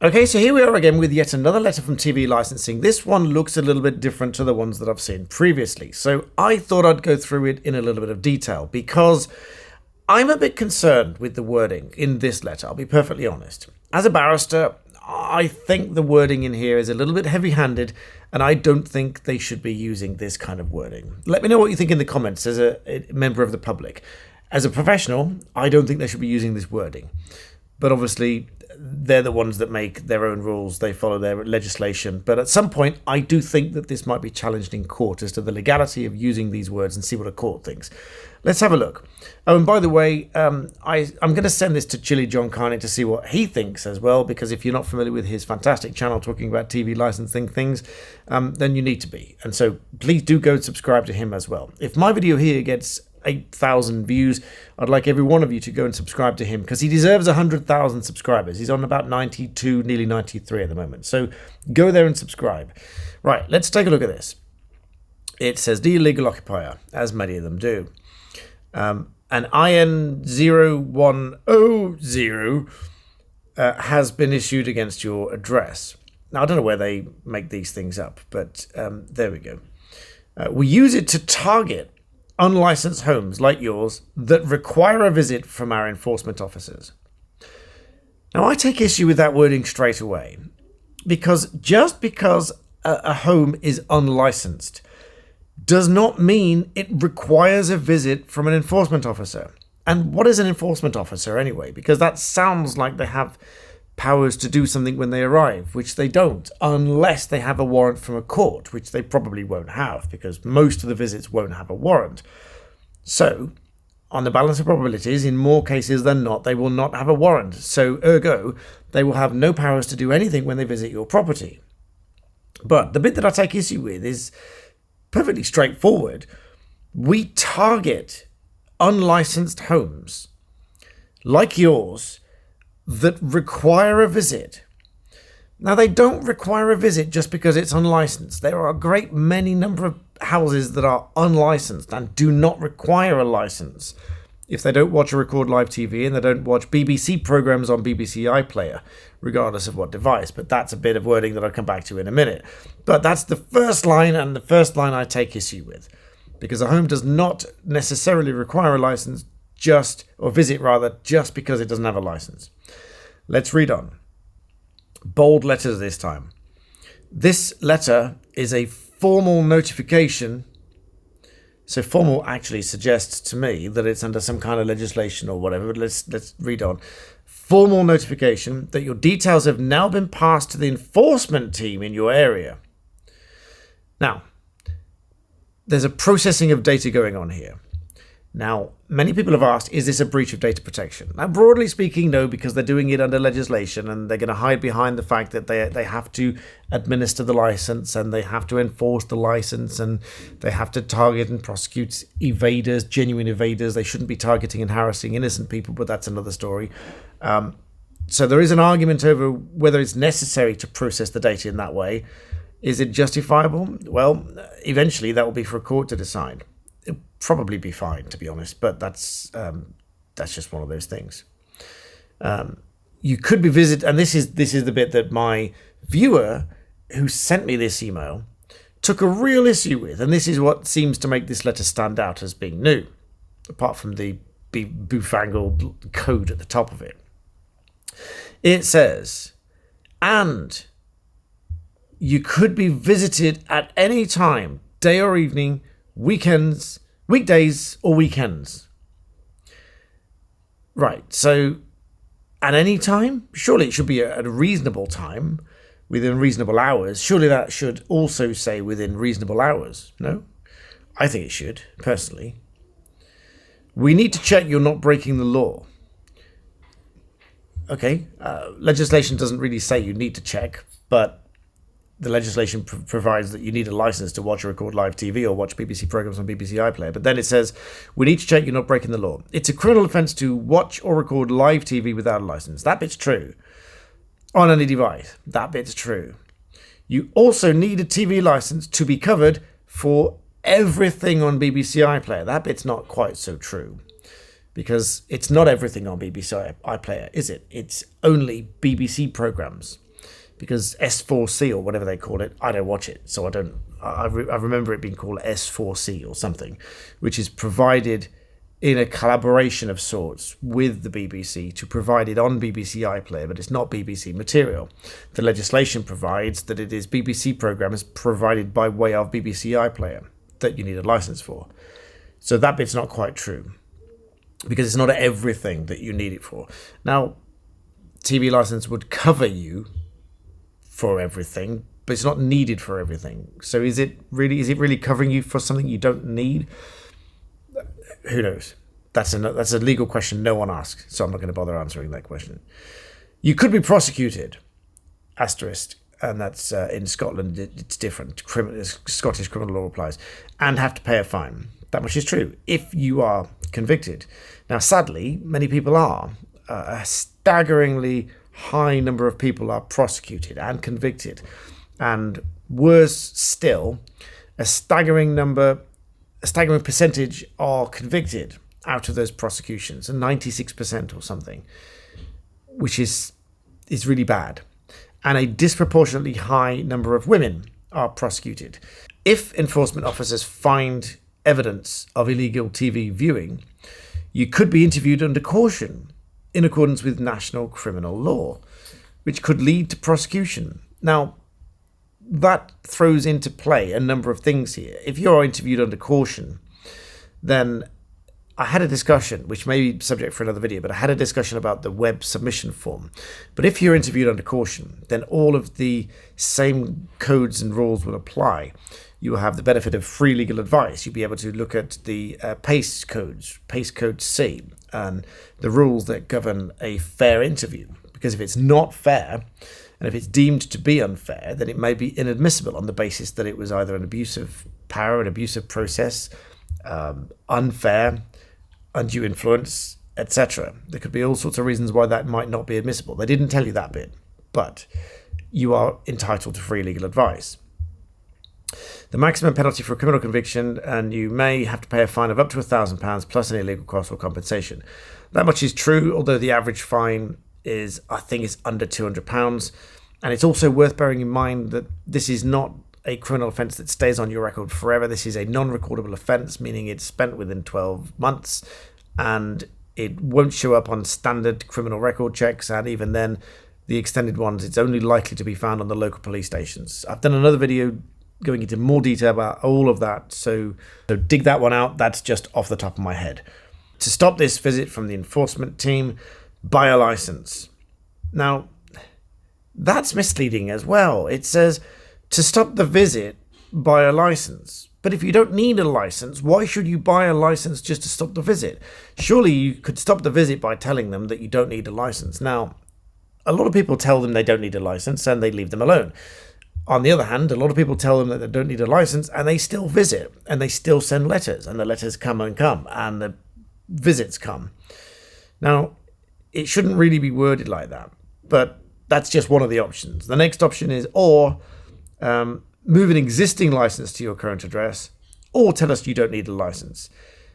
Okay, so here we are again with yet another letter from TV licensing. This one looks a little bit different to the ones that I've seen previously. So I thought I'd go through it in a little bit of detail because I'm a bit concerned with the wording in this letter, I'll be perfectly honest. As a barrister, I think the wording in here is a little bit heavy-handed, and I don't think they should be using this kind of wording. Let me know what you think in the comments as a member of the public. As a professional, I don't think they should be using this wording. But obviously, they're the ones that make their own rules. They follow their legislation. But at some point, I do think that this might be challenged in court as to the legality of using these words and see what a court thinks. Let's have a look. Oh, and by the way, I'm going to send this to Chili John Carney to see what he thinks as well, because if you're not familiar with his fantastic channel talking about TV licensing things, then you need to be. And so please do go and subscribe to him as well. If my video here gets 8,000 views, I'd like every one of you to go and subscribe to him because he deserves 100,000 subscribers. He's on about 92, nearly 93 at the moment. So go there and subscribe. Right, let's take a look at this. It says, dear legal occupier, as many of them do. An IN0100 has been issued against your address. Now, I don't know where they make these things up, but there we go. We use it to target unlicensed homes like yours that require a visit from our enforcement officers. Now, I take issue with that wording straight away, because just because a home is unlicensed does not mean it requires a visit from an enforcement officer. And what is an enforcement officer anyway? Because that sounds like they have powers to do something when they arrive, which they don't, unless they have a warrant from a court, which they probably won't have, because most of the visits won't have a warrant. So, on the balance of probabilities, in more cases than not, they will not have a warrant. So, ergo, they will have no powers to do anything when they visit your property. But the bit that I take issue with is perfectly straightforward. We target unlicensed homes like yours that require a visit. Now, they don't require a visit just because it's unlicensed. There are a great many number of houses that are unlicensed and do not require a license if they don't watch or record live TV and they don't watch BBC programs on BBC iPlayer, regardless of what device. But that's a bit of wording that I'll come back to in a minute. But that's the first line, and the first line I take issue with, because a home does not necessarily require a license just because it doesn't have a license. Let's read on. Bold letters this time. This letter is a formal notification. So formal actually suggests to me that it's under some kind of legislation or whatever, but let's read on. Formal notification that your details have now been passed to the enforcement team in your area. Now, there's a processing of data going on here. Now, many people have asked, is this a breach of data protection? Now, broadly speaking, no, because they're doing it under legislation and they're going to hide behind the fact that they have to administer the license and they have to enforce the license and they have to target and prosecute evaders, genuine evaders. They shouldn't be targeting and harassing innocent people, but that's another story. So there is an argument over whether it's necessary to process the data in that way. Is it justifiable? Well, eventually that will be for a court to decide. It'll probably be fine, to be honest, but that's just one of those things. You could be visited, and this is the bit that my viewer who sent me this email took a real issue with, and this is what seems to make this letter stand out as being new, apart from the boofangled code at the top of it. It says, and you could be visited at any time, day or evening, weekends, weekdays or weekends. Right, so at any time? Surely it should be at a reasonable time, within reasonable hours. Surely that should also say within reasonable hours, no? I think it should, personally. We need to check you're not breaking the law. Okay, legislation doesn't really say you need to check, but the legislation provides that you need a license to watch or record live TV or watch BBC programs on BBC iPlayer. But then it says, we need to check you're not breaking the law. It's a criminal offence to watch or record live TV without a license. That bit's true. On any device. That bit's true. You also need a TV license to be covered for everything on BBC iPlayer. That bit's not quite so true. Because it's not everything on BBC iPlayer, is it? It's only BBC programs. because S4C or whatever they call it, I don't watch it, so I don't. I remember it being called S4C or something, which is provided in a collaboration of sorts with the BBC to provide it on BBC iPlayer, but it's not BBC material. The legislation provides that it is BBC programmes provided by way of BBC iPlayer that you need a license for. So that bit's not quite true, because it's not everything that you need it for. Now, TV license would cover you for everything, but it's not needed for everything. So is it really covering you for something you don't need? Who knows? That's a legal question no one asks, so I'm not going to bother answering that question. You could be prosecuted, asterisk, and that's in Scotland. It's different. Scottish criminal law applies, and have to pay a fine. That much is true if you are convicted. Now, sadly, many people are. A staggeringly high number of people are prosecuted and convicted, and worse still, a staggering percentage are convicted out of those prosecutions, and 96% or something, which is really bad. And a disproportionately high number of women are prosecuted. If enforcement officers find evidence of illegal TV viewing, you could be interviewed under caution in accordance with national criminal law, which could lead to prosecution. Now, that throws into play a number of things here. If you're interviewed under caution, then I had a discussion, which may be subject for another video, but I had a discussion about the web submission form. But if you're interviewed under caution, then all of the same codes and rules will apply. You will have the benefit of free legal advice. You'll be able to look at the PACE codes, PACE Code C, and the rules that govern a fair interview. Because if it's not fair, and if it's deemed to be unfair, then it may be inadmissible on the basis that it was either an abuse of power, an abuse of process, unfair, undue influence, etc. There could be all sorts of reasons why that might not be admissible. They didn't tell you that bit, but you are entitled to free legal advice. The maximum penalty for a criminal conviction, and you may have to pay a fine of up to £1,000 plus any legal costs or compensation. That much is true, although the average fine is, I think, is under £200. And it's also worth bearing in mind that this is not a criminal offence that stays on your record forever. This is a non-recordable offence, meaning it's spent within 12 months and it won't show up on standard criminal record checks, and even then, the extended ones, it's only likely to be found on the local police stations. I've done another video going into more detail about all of that, so dig that one out. That's just off the top of my head. To stop this visit from the enforcement team, buy a license. Now, that's misleading as well. It says, to stop the visit, buy a license. But if you don't need a license, why should you buy a license just to stop the visit? Surely you could stop the visit by telling them that you don't need a license. Now, a lot of people tell them they don't need a license and they leave them alone. On the other hand, a lot of people tell them that they don't need a license and they still visit and they still send letters, and the letters come and the visits come. Now, it shouldn't really be worded like that, but that's just one of the options. The next option is move an existing license to your current address, or tell us you don't need a license.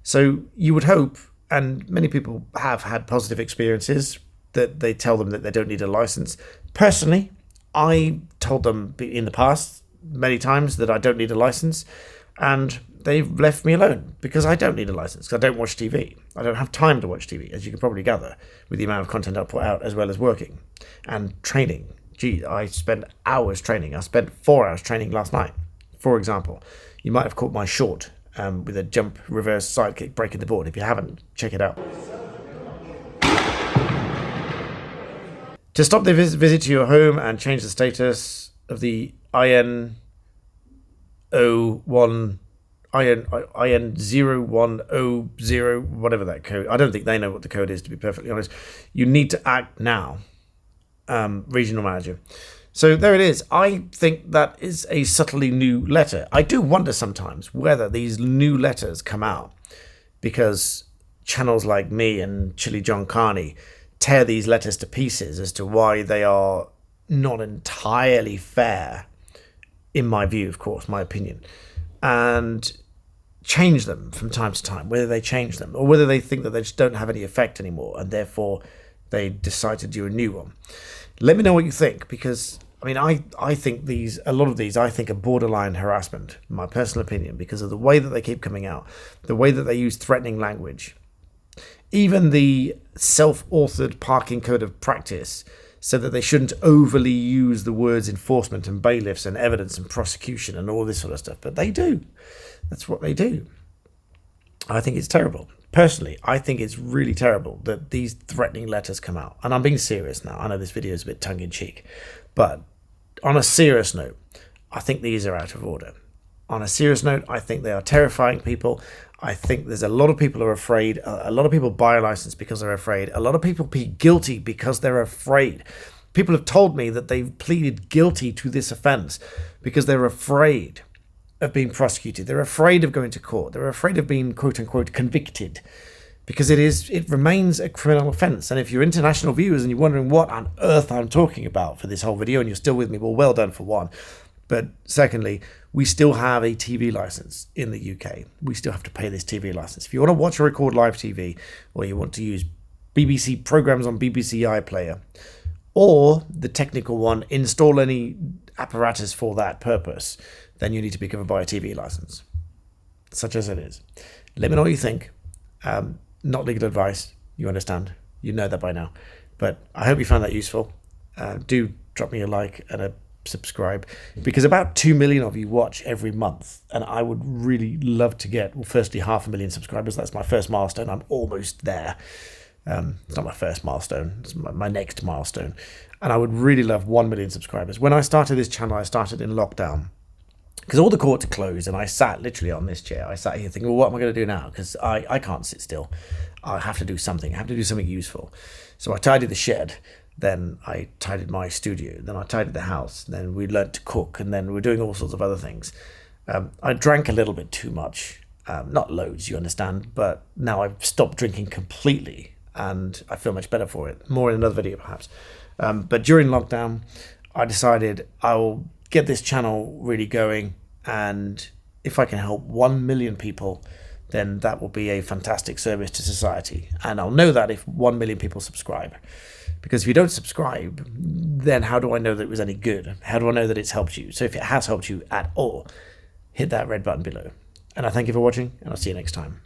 So you would hope, and many people have had positive experiences, that they tell them that they don't need a license. Personally, I told them in the past many times that I don't need a license, and they've left me alone because I don't need a license, because I don't watch TV. I don't have time to watch TV, as you can probably gather, with the amount of content I put out, as well as working and training. Gee, I spend hours training. I spent 4 hours training last night, for example. You might have caught my short with a jump, reverse, sidekick, breaking the board. If you haven't, check it out. To stop the visit to your home and change the status of the IN01, IN0100, whatever that code, I don't think they know what the code is, to be perfectly honest. You need to act now. Regional manager. So there it is. I think that is a subtly new letter. I do wonder sometimes whether these new letters come out because channels like me and Chili John Carney tear these letters to pieces as to why they are not entirely fair, in my view, of course, my opinion, and change them from time to time, whether they change them or whether they think that they just don't have any effect anymore and therefore they decide to do a new one. Let me know what you think, because I mean, I think a lot of these I think are borderline harassment, my personal opinion, because of the way that they keep coming out, the way that they use threatening language. Even the self-authored parking code of practice said that they shouldn't overly use the words enforcement and bailiffs and evidence and prosecution and all this sort of stuff, but they do. That's what they do. I think it's terrible. Personally, I think it's really terrible that these threatening letters come out. And I'm being serious now. I know this video is a bit tongue-in-cheek, but on a serious note, I think these are out of order. On a serious note, I think they are terrifying people. I think there's a lot of people who are afraid. A lot of people buy a license because they're afraid. A lot of people plead guilty because they're afraid. People have told me that they've pleaded guilty to this offence because they're afraid of being prosecuted. They're afraid of going to court. They're afraid of being quote unquote convicted because it remains a criminal offence. And if you're international viewers and you're wondering what on earth I'm talking about for this whole video and you're still with me, well done for one. But secondly, we still have a TV license in the UK. We still have to pay this TV license. If you want to watch or record live TV, or you want to use BBC programs on BBC iPlayer, or the technical one, install any apparatus for that purpose, then you need to be covered by a TV license, such as it is. Let me know what you think. Not legal advice, you understand. You know that by now. But I hope you found that useful. Do drop me a like and a subscribe, because about 2 million of you watch every month, and I would really love to get, well, firstly, 500,000 subscribers. That's my first milestone. I'm almost there. It's not my first milestone, it's my next milestone, and I would really love 1 million subscribers. When I started this channel, I started in lockdown because all the courts closed, and I sat literally on this chair. I sat here thinking, well, what am I going to do now? Because I can't sit still. I have to do something. I have to do something useful. So I tidied the shed. Then I tidied my studio. Then I tidied the house. Then we learnt to cook. And then we were doing all sorts of other things. I drank a little bit too much. Not loads, you understand. But now I've stopped drinking completely. And I feel much better for it. More in another video, perhaps. But during lockdown, I decided I'll get this channel really going. And if I can help 1 million people, then that will be a fantastic service to society. And I'll know that if 1 million people subscribe. Because if you don't subscribe, then how do I know that it was any good? How do I know that it's helped you? So if it has helped you at all, hit that red button below. And I thank you for watching, and I'll see you next time.